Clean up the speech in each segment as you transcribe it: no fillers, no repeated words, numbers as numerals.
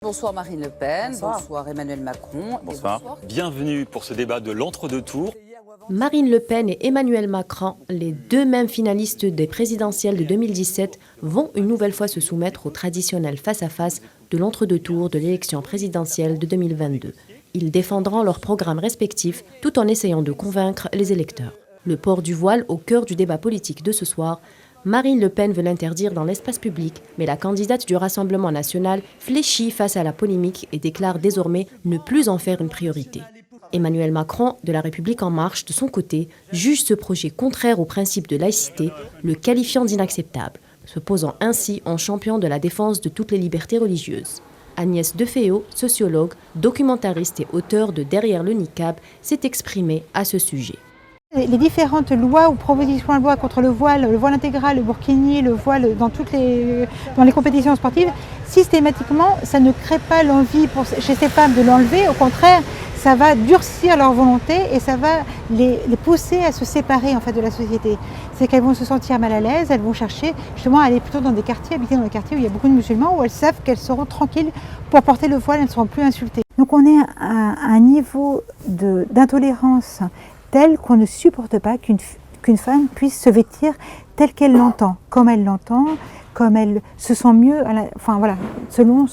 Bonsoir Marine Le Pen, bonsoir, bonsoir Emmanuel Macron. Bonsoir. Bienvenue pour ce débat de l'entre-deux tours. Marine Le Pen et Emmanuel Macron, les deux mêmes finalistes des présidentielles de 2017, vont une nouvelle fois se soumettre au traditionnel face-à-face de l'entre-deux tours de l'élection présidentielle de 2022. Ils défendront leurs programmes respectifs tout en essayant de convaincre les électeurs. Le port du voile au cœur du débat politique de ce soir, Marine Le Pen veut l'interdire dans l'espace public, mais la candidate du Rassemblement national fléchit face à la polémique et déclare désormais ne plus en faire une priorité. Emmanuel Macron, de La République En Marche, de son côté, juge ce projet contraire au principe de laïcité, le qualifiant d'inacceptable, se posant ainsi en champion de la défense de toutes les libertés religieuses. Agnès Defeo, sociologue, documentariste et auteure de Derrière le niqab, s'est exprimée à ce sujet. Les différentes lois ou propositions de loi contre le voile intégral, le burkini, le voile dans les compétitions sportives, systématiquement, ça ne crée pas l'envie chez ces femmes de l'enlever. Au contraire, ça va durcir leur volonté et ça va les pousser à se séparer en fait, de la société. C'est qu'elles vont se sentir mal à l'aise, elles vont chercher justement à aller plutôt dans des quartiers, habiter dans des quartiers où il y a beaucoup de musulmans, où elles savent qu'elles seront tranquilles pour porter le voile, elles ne seront plus insultées. Donc on est à un niveau d'intolérance tel qu'on ne supporte pas qu'une femme puisse se vêtir telle qu'elle l'entend, comme elle se sent mieux, enfin voilà, selon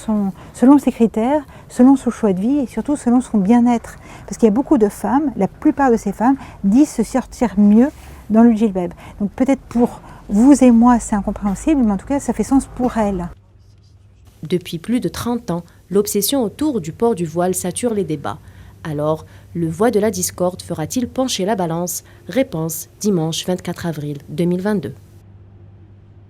ses critères, selon son choix de vie et surtout selon son bien-être. Parce qu'il y a beaucoup de femmes, la plupart de ces femmes disent se sortir mieux dans le djilbab. Donc peut-être pour vous et moi c'est incompréhensible, mais en tout cas ça fait sens pour elles. Depuis plus de 30 ans, l'obsession autour du port du voile sature les débats. Alors, le voile de la discorde fera-t-il pencher la balance? Réponse dimanche 24 avril 2022.